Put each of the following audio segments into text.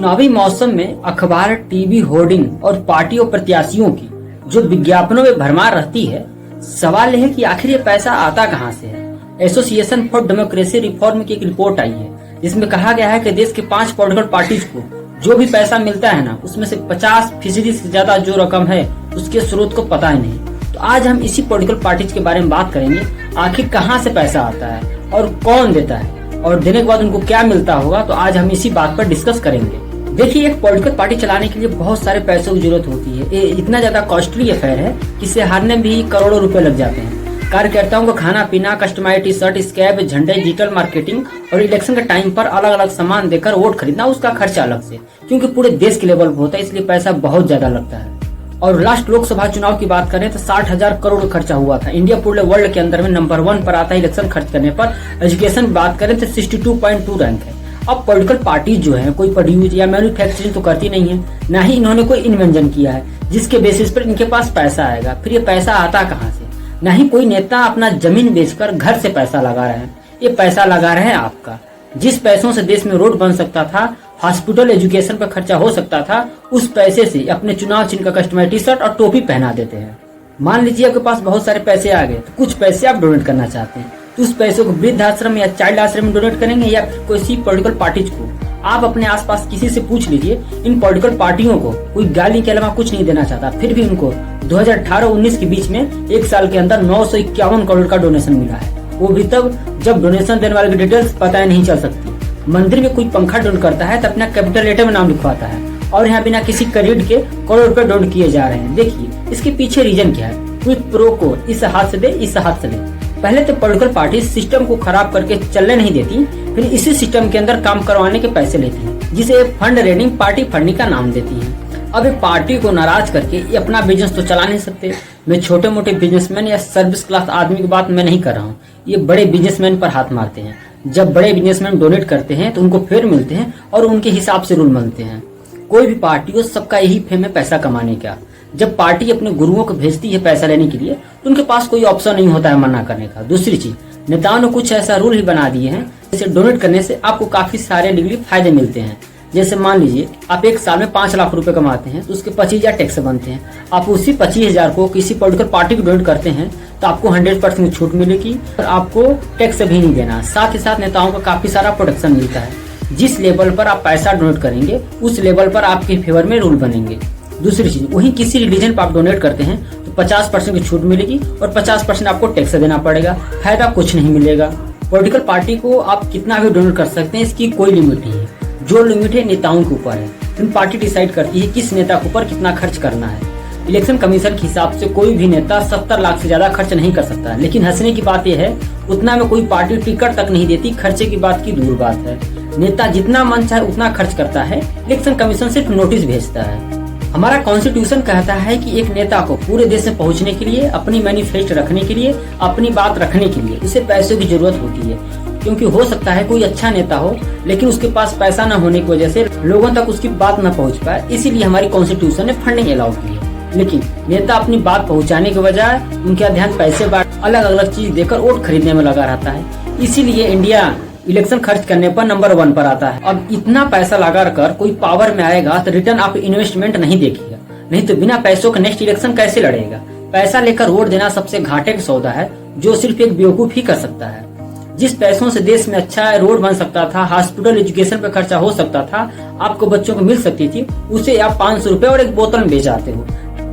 चुनावी मौसम में अखबार, टीवी, होर्डिंग और पार्टी और प्रत्याशियों की जो विज्ञापनों में भरमार रहती है, सवाल यह है कि आखिर ये पैसा आता कहां से है। एसोसिएशन फॉर डेमोक्रेसी रिफॉर्म की एक रिपोर्ट आई है जिसमें कहा गया है कि देश के 5 पॉलिटिकल पार्टीज को जो भी पैसा मिलता है ना, उसमें से 50% से ज्यादा जो रकम है उसके स्रोत को पता ही नहीं। तो आज हम इसी पॉलिटिकल पार्टीज के बारे में बात करेंगे, आखिर कहां से पैसा आता है और कौन देता है और देने के बाद उनको क्या मिलता होगा। तो आज हम इसी बात पर डिस्कस करेंगे। देखिए, एक पॉलिटिकल पार्टी चलाने के लिए बहुत सारे पैसों की जरूरत होती है। ये इतना ज्यादा कॉस्टली अफेयर है कि इसे हारने में भी करोड़ों रुपए लग जाते हैं। कार्यकर्ताओं को खाना पीना, कस्टमाइज टी शर्ट, स्कैब, झंडे, डिजिटल मार्केटिंग और इलेक्शन के टाइम पर अलग अलग सामान देकर वोट खरीदना, उसका खर्चा अलग से, क्योंकि पूरे देश के लेवल पर होता है, इसलिए पैसा बहुत ज्यादा लगता है। और लास्ट लोकसभा चुनाव की बात करें तो 60,000 करोड़ खर्चा हुआ था। इंडिया पूरे वर्ल्ड के अंदर में नंबर 1 पर आता है इलेक्शन खर्च करने पर। एजुकेशन की बात करें तो 62.2 रैंक है। अब पॉलिटिकल पार्टी जो है कोई प्रोड्यूस या मैन्युफैक्चरिंग तो करती नहीं है, ना ही इन्होंने कोई इन्वेंशन किया है जिसके बेसिस पर इनके पास पैसा आएगा। फिर ये पैसा आता कहाँ से? ना ही कोई नेता अपना जमीन बेचकर घर से पैसा लगा रहे हैं, ये पैसा लगा रहे हैं आपका। जिस पैसों से देश में रोड बन सकता था, हॉस्पिटल, एजुकेशन पर खर्चा हो सकता था, उस पैसे से अपने चुनाव चिन्ह का कस्टमाइज टी शर्ट और टोपी पहना देते हैं। मान लीजिए आपके पास बहुत सारे पैसे आ गए, तो कुछ पैसे आप डोनेट करना चाहते हैं, तो उस पैसों को वृद्ध आश्रम या चाइल्ड आश्रम में डोनेट करेंगे या किसी पॉलिटिकल पार्टीज को। आप अपने आसपास किसी से पूछ लीजिए, इन पॉलिटिकल पार्टियों को कोई गाली के अलावा कुछ नहीं देना चाहता, फिर भी उनको 2018-19 के बीच में एक साल के अंदर 951 करोड़ का डोनेशन मिला है। वो भी तब जब डोनेशन देने वाले की डिटेल्स पता नहीं चल सकती। मंदिर में कोई पंखा डोनेट करता है तो अपना कैपिटल लेटर में नाम लिखवाता है, और यहाँ बिना किसी क्रेडिट के करोड़ रुपए डोनेट किए जा रहे हैं। देखिए इसके पीछे रीजन क्या है। क्विक प्रो को इस हाथ से दे, इस हाथ से दे। पहले तो पॉलिटिकल पार्टी सिस्टम को खराब करके चलने नहीं देती, फिर इसी सिस्टम के अंदर काम करवाने के पैसे लेती है, जिसे फंड रेडिंग, पार्टी फंडिंग का नाम देती है। अब एक पार्टी को नाराज करके ये अपना बिजनेस तो चला नहीं सकते। मैं छोटे मोटे बिजनेसमैन या सर्विस क्लास आदमी की बात मैं नहीं कर रहा हूँ, ये बड़े बिजनेसमैन पर हाथ मारते हैं। जब बड़े बिजनेसमैन डोनेट करते हैं तो उनको फेयर मिलते हैं और उनके हिसाब से रूल बनते हैं। कोई भी पार्टी हो, सबका यही फेम है पैसा कमाने का। जब पार्टी अपने गुरुओं को भेजती है पैसा लेने के लिए, तो उनके पास कोई ऑप्शन नहीं होता है मना करने का। दूसरी चीज, नेताओं ने कुछ ऐसा रूल ही बना दिए हैं जैसे डोनेट करने से आपको काफी सारे लीगली फायदे मिलते हैं। जैसे मान लीजिए आप एक साल में 5 लाख रुपए कमाते हैं तो उसके 25,000 टैक्स बनते हैं। आप उसी 25,000 को किसी पॉलिटिकल पार्टी को डोनेट करते हैं तो आपको 100% छूट मिलेगी और आपको टैक्स भी नहीं देना। साथ ही साथ नेताओं को काफी सारा प्रोटेक्शन मिलता है। जिस लेवल पर आप पैसा डोनेट करेंगे उस लेवल पर आपके फेवर में रूल बनेंगे। दूसरी चीज, वही किसी रिलीजन पर आप डोनेट करते हैं तो 50% की छूट मिलेगी और 50% आपको टैक्स देना पड़ेगा। फायदा कुछ नहीं मिलेगा। पॉलिटिकल पार्टी को आप कितना भी डोनेट कर सकते हैं, इसकी कोई लिमिट नहीं है। जो लिमिट है नेताओं के ऊपर है। फिर पार्टी डिसाइड करती है किस नेता के ऊपर कितना खर्च करना है। इलेक्शन कमीशन के हिसाब से कोई भी नेता 70 लाख से ज्यादा खर्च नहीं कर सकता। लेकिन हंसने की बात यह है, उतना में कोई पार्टी टिकट तक नहीं देती। खर्चे की बात की दूर बात है। नेता जितना मन चाहे उतना खर्च करता है, इलेक्शन कमीशन सिर्फ नोटिस भेजता है। हमारा कॉन्स्टिट्यूशन कहता है कि एक नेता को पूरे देश में पहुंचने के लिए, अपनी मैनिफेस्टो रखने के लिए, अपनी बात रखने के लिए उसे पैसों की जरूरत होती है। क्योंकि हो सकता है कोई अच्छा नेता हो लेकिन उसके पास पैसा न होने की वजह से लोगों तक उसकी बात न पहुंच पाए, इसीलिए हमारी कॉन्स्टिट्यूशन ने फंडिंग अलाउ की है। लेकिन नेता अपनी बात पहुंचाने के बजाय उनका ध्यान पैसे बांट, अलग अलग चीज देकर वोट खरीदने में लगा रहता है। इसीलिए इंडिया इलेक्शन खर्च करने पर नंबर 1 पर आता है। अब इतना पैसा लगा कर कोई पावर में आएगा तो रिटर्न ऑफ इन्वेस्टमेंट नहीं देखेगा, नहीं तो बिना पैसों का नेक्स्ट इलेक्शन कैसे लड़ेगा। पैसा लेकर वोट देना सबसे घाटे का सौदा है जो सिर्फ एक बेवकूफ ही कर सकता है। जिस पैसों से देश में अच्छा रोड बन सकता था, हॉस्पिटल, एजुकेशन पे खर्चा हो सकता था, आपको बच्चों को मिल सकती थी, उसे आप 500 रुपए और एक बोतल में बेच आते हो।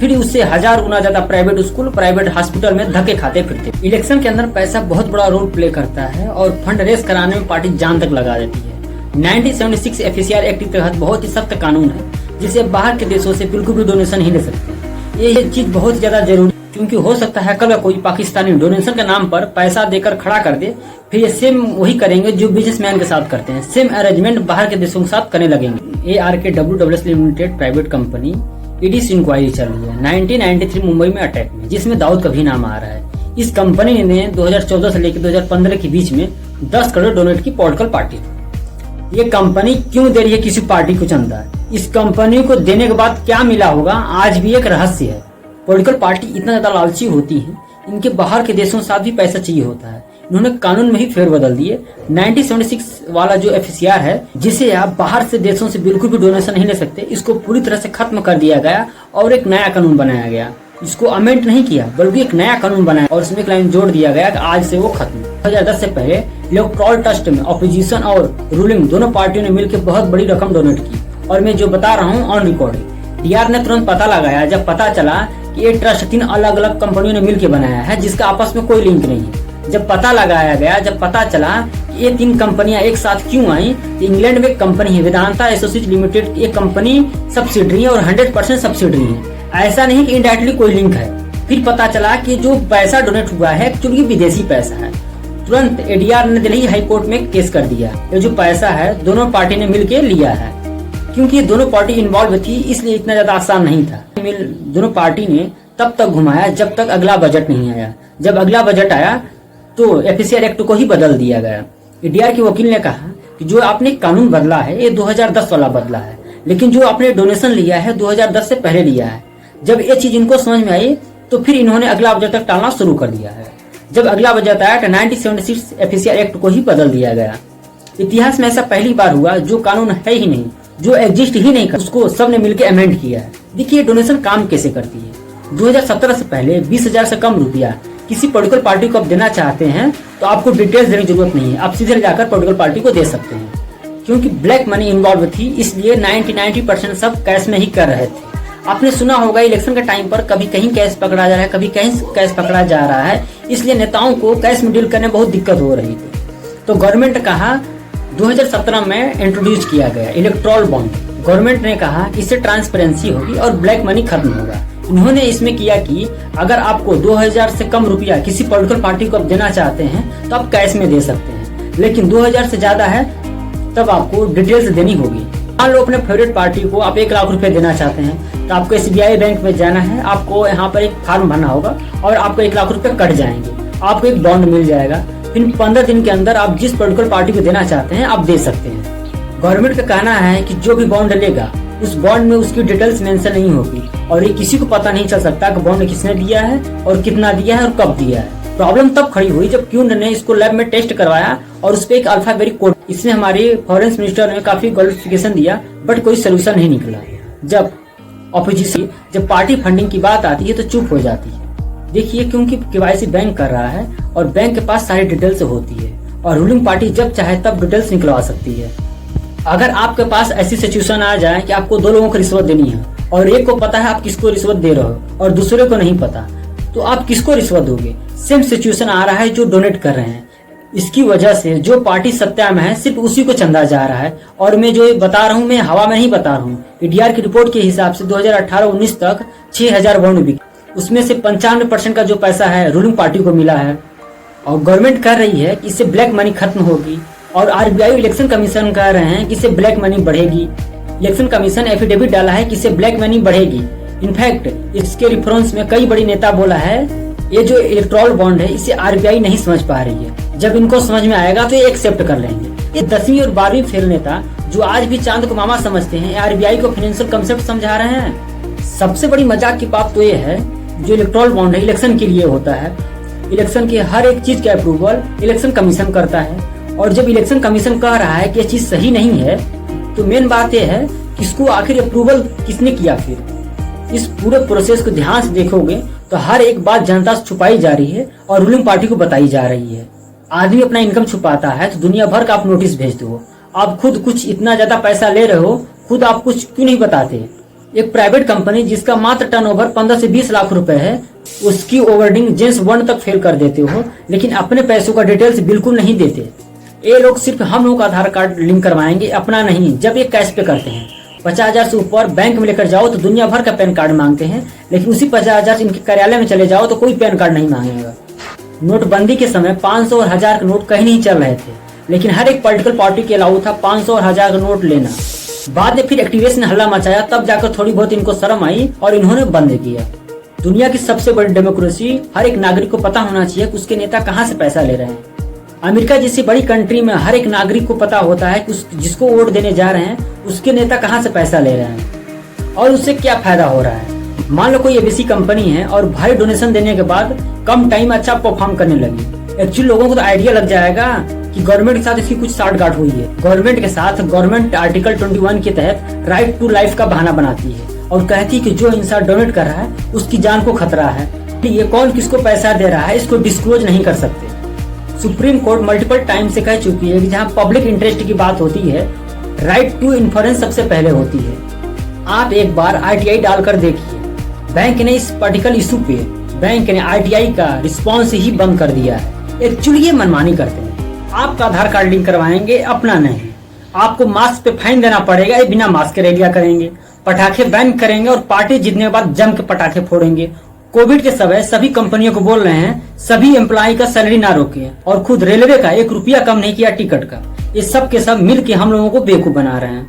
फिर उससे 1000 गुना ज्यादा प्राइवेट स्कूल, प्राइवेट हॉस्पिटल में धक्के खाते फिरते। इलेक्शन के अंदर पैसा बहुत बड़ा रोल प्ले करता है और फंड रेस कराने में पार्टी जान तक लगा देती है। 1976 FACR एक्ट के तहत बहुत ही सख्त कानून है जिसे बाहर के देशों से बिल्कुल भी डोनेशन नहीं ले सकते। ये चीज बहुत ज्यादा जरूरी, क्योंकि हो सकता है कल कोई पाकिस्तानी डोनेशन के नाम पर पैसा देकर खड़ा कर दे, फिर ये सेम वही करेंगे जो बिजनेसमैन के साथ करते हैं। सेम अरेंजमेंट बाहर के देशों के साथ करने लगेंगे। ARKWWS limited private company ED inquiry चल रही है 1993 मुंबई में अटैक में, जिसमें दाऊद का भी नाम आ रहा है। इस कंपनी ने 2014 से लेकर 2015 के बीच में 10 करोड़ डोनेट की पॉलिटिकल पार्टी को। ये कंपनी क्यों दे रही है किसी पार्टी को चंदा? इस कंपनी को देने के बाद क्या मिला होगा आज भी एक रहस्य है। पॉलिटिकल पार्टी इतना ज्यादा लालची होती है, इनके बाहर के देशों के साथ भी पैसा चाहिए होता है। इन्होंने कानून में ही फेरबदल दिए। 1976 वाला जो FCR है, जिसे आप बाहर से देशों से बिल्कुल भी डोनेशन नहीं ले सकते, इसको पूरी तरह से खत्म कर दिया गया और एक नया कानून बनाया गया। इसको अमेंड नहीं किया बल्कि एक नया कानून बनाया और उसमें एक लाइन जोड़ दिया गया कि आज से वो खत्म। 2010 से पहले इलेक्टोरल ट्रस्ट में ऑपोजिशन और रूलिंग दोनों पार्टियों ने मिलकर बहुत बड़ी रकम डोनेट की और मैं जो बता रहा हूँ ऑन रिकॉर्ड है। डीआर ने तुरंत पता लगाया जब पता चला कि ये ट्रस्ट 3 अलग अलग कंपनियों ने मिलकर बनाया है जिसका आपस में कोई लिंक नहीं है। जब पता लगाया गया, जब पता चला कि ये 3 कंपनियां एक साथ क्यों आई, तो इंग्लैंड में एक कंपनी है वेदांता एसोसिएट लिमिटेड, ये कंपनी सब्सिडरी है और 100% सब्सिडरी है। ऐसा नहीं कि इनडायरेक्टली कोई लिंक है। फिर पता चला कि जो पैसा डोनेट हुआ है एक्चुअली विदेशी पैसा है। तुरंत एडीआर ने दिल्ली हाई कोर्ट में केस कर दिया। ये जो पैसा है दोनों पार्टी ने मिलकर लिया है। क्योंकि ये दोनों पार्टी इन्वॉल्व थी इसलिए इतना ज्यादा आसान नहीं था। दोनों पार्टी ने तब तक घुमाया जब तक अगला बजट नहीं आया। जब अगला बजट आया तो FCR एक्ट को ही बदल दिया गया। एडीआर के वकील ने कहा कि जो आपने कानून बदला है ये 2010 वाला बदला है, लेकिन जो आपने डोनेशन लिया है 2010 से पहले लिया है। जब ये चीज इनको समझ में आई तो फिर इन्होंने अगला बजट तक टालना शुरू कर दिया है। जब अगला बजट आया तो 1976 FCR एक्ट को ही बदल दिया गया। इतिहास में ऐसा पहली बार हुआ जो कानून है ही नहीं, जो एग्जिस्ट ही नहीं कर, उसको सबने मिलकर अमेंड किया है। देखिए डोनेशन काम कैसे करती है। 2017 से पहले 20,000 से कम रुपया किसी पॉलिटिकल पार्टी को आप देना चाहते हैं तो आपको डिटेल्स देने की जरूरत नहीं है, आप सीधे जाकर पॉलिटिकल पार्टी को दे सकते हैं। क्योंकि ब्लैक मनी इन्वॉल्व थी इसलिए 90% सब कैश में ही कर रहे थे। आपने सुना होगा इलेक्शन के टाइम पर कभी कहीं कैश पकड़ा जा रहा है, कभी कहीं कैश पकड़ा जा रहा है, इसलिए नेताओं को कैश में डील करने बहुत दिक्कत हो रही थी। तो गवर्नमेंट कहा 2017 में इंट्रोड्यूस किया गया इलेक्टोरल बॉन्ड। गवर्नमेंट ने कहा इससे ट्रांसपेरेंसी होगी और ब्लैक मनी खत्म होगा। इन्होंने इसमें किया कि अगर आपको 2000 से कम रुपया किसी पॉलिटिकल पार्टी को आप देना चाहते हैं तो आप कैश में दे सकते हैं, लेकिन 2000 से ज्यादा है तब आपको डिटेल्स देनी होगी। मान लो अपने फेवरेट पार्टी को आप 1 लाख रुपए देना चाहते हैं तो आपको SBI बैंक में जाना है, आपको यहाँ पर एक फॉर्म भरना होगा और आपको 1 लाख रुपए कट जाएंगे, आपको एक बॉन्ड मिल जाएगा। फिर 15 दिन के अंदर आप जिस पॉलिटिकल पार्टी को देना चाहते हैं आप दे सकते हैं। गवर्नमेंट का कहना है कि जो भी बॉन्ड लेगा उस बॉन्ड में उसकी डिटेल्स मेंशन नहीं होगी और ये किसी को पता नहीं चल सकता कि बॉन्ड किसने दिया है और कितना दिया है और कब दिया है। प्रॉब्लम तब खड़ी हुई जब क्यून ने इसको लैब में टेस्ट करवाया और उस पर एक अल्फाबेटिक कोड, इसमें हमारे फॉरेंस मिनिस्टर ने काफी क्वालिफिकेशन दिया बट कोई सोल्यूशन नहीं निकला। जब ऑपोजिशन, जब पार्टी फंडिंग की बात आती है तो चुप हो जाती है। देखिए क्योंकि KYC बैंक कर रहा है और बैंक के पास सारी डिटेल्स होती है और रूलिंग पार्टी जब चाहे तब डिटेल्स निकलवा सकती है। अगर आपके पास ऐसी सिचुएशन आ जाए कि आपको 2 लोगों को रिश्वत देनी है और एक को पता है आप किसको रिश्वत दे रहे हो और दूसरे को नहीं पता, तो आप किसको रिश्वत दोगे? सेम सिचुएशन आ रहा है जो डोनेट कर रहे हैं। इसकी वजह से जो पार्टी सत्ता में है सिर्फ उसी को चंदा जा रहा है और मैं जो बता रहा हूँ मैं हवा में नहीं बता रहा हूँ। एडीआर की रिपोर्ट के हिसाब से 2018-19 तक 6000 बॉन्ड बिके, उसमें से 95% का जो पैसा है रूलिंग पार्टी को मिला है और गवर्नमेंट कर रही है कि इससे ब्लैक मनी खत्म होगी और RBI इलेक्शन कमीशन कह रहे हैं कि इससे ब्लैक मनी बढ़ेगी। इलेक्शन कमीशन एफिडेविट डाला है कि इससे ब्लैक मनी बढ़ेगी। इनफैक्ट इसके रेफरेंस में कई बड़ी नेता बोला है ये जो इलेक्टोरल बॉन्ड है इसे RBI नहीं समझ पा रही है, जब इनको समझ में आएगा तो ये एक्सेप्ट कर लेंगे। ये 10वीं और 12वीं फेल नेता जो आज भी चांद को मामा समझते हैं RBI को फाइनेंशियल कंसेप्ट समझा रहे हैं। सबसे बड़ी मजाक की बात तो ये है जो इलेक्टोरल बॉन्ड है इलेक्शन के लिए होता है, इलेक्शन के हर एक चीज का अप्रूवल इलेक्शन कमीशन करता है और जब इलेक्शन कमीशन कह रहा है कि ये चीज सही नहीं है तो मेन बात यह है कि इसको आखिर अप्रूवल किसने किया। फिर इस पूरे प्रोसेस को ध्यान से देखोगे तो हर एक बात जनता से छुपाई जा रही है और रूलिंग पार्टी को बताई जा रही है। आदमी अपना इनकम छुपाता है तो दुनिया भर का आप नोटिस भेज दो। आप खुद कुछ इतना ज्यादा पैसा ले रहे हो, खुद आप कुछ क्यों नहीं बताते? एक प्राइवेट कंपनी जिसका मात्र टर्नओवर 15 से 20 लाख रुपए है उसकी ओवरडिंग जेम्स बॉन्ड तक फेल कर देते हो, लेकिन अपने पैसों का डिटेल्स बिल्कुल नहीं देते। ये लोग सिर्फ हम लोग का आधार कार्ड लिंक करवाएंगे, अपना नहीं। जब ये कैश पे करते हैं 50,000 से ऊपर बैंक में लेकर जाओ तो दुनिया भर का पैन कार्ड मांगते हैं, लेकिन उसी 50,000 इनके कार्यालय में चले जाओ तो कोई पैन कार्ड नहीं मांगेगा। नोटबंदी के समय 500 और 1000 के नोट कहीं नहीं चल रहे थे, लेकिन हर एक पॉलिटिकल पार्टी के अलाउ था 500 और 1000 का नोट लेना। बाद में फिर एक्टिविस्ट ने हल्ला मचाया, तब जाकर थोड़ी बहुत इनको शर्म आई और इन्होंने बंद किया। दुनिया की सबसे बड़ी डेमोक्रेसी, हर एक नागरिक को पता होना चाहिए कि उसके नेता कहाँ से पैसा ले रहे हैं। अमेरिका जैसी बड़ी कंट्री में हर एक नागरिक को पता होता है कि जिसको वोट देने जा रहे हैं उसके नेता कहाँ से पैसा ले रहे हैं और उससे क्या फायदा हो रहा है। मान लो कोई ABC कंपनी है और भारी डोनेशन देने के बाद कम टाइम अच्छा परफॉर्म करने लगी एक्चुअली लोगों को तो आइडिया लग जाएगा कि गवर्नमेंट के साथ इसकी कुछ साठगांठ हुई है। गवर्नमेंट के साथ गवर्नमेंट आर्टिकल 21 के तहत राइट टू लाइफ का बहाना बनाती है और कहती है कि जो इंसान डोनेट कर रहा है उसकी जान को खतरा है, ये कौन किसको पैसा दे रहा है इसको डिस्क्लोज नहीं कर सकते। सुप्रीम कोर्ट मल्टीपल टाइम से कह चुकी है कि जहाँ पब्लिक इंटरेस्ट की बात होती है, राइट टू इन्फ्लुएंस सबसे पहले होती है। आप एक बार RTI डालकर देखिए, बैंक ने इस पर्टिकुलर इशू पे बैंक ने RTI का रिस्पॉन्स ही बंद कर दिया है। एक्चुअली ये मनमानी करते हैं। आपका आधार कार्ड लिंक करवाएंगे, अपना नहीं। आपको मास्क पे फाइन देना पड़ेगा, ये बिना मास्क के रैलियां करेंगे। पटाखे बैन करेंगे और पार्टी जीतने के बाद जम के पटाखे फोड़ेंगे। कोविड के समय सभी कंपनियों को बोल रहे हैं सभी एम्प्लॉय का सैलरी ना रोके और खुद रेलवे का 1 रुपया कम नहीं किया टिकट का। ये सब के सब मिल के हम लोगों को बेवकूफ बना रहे हैं।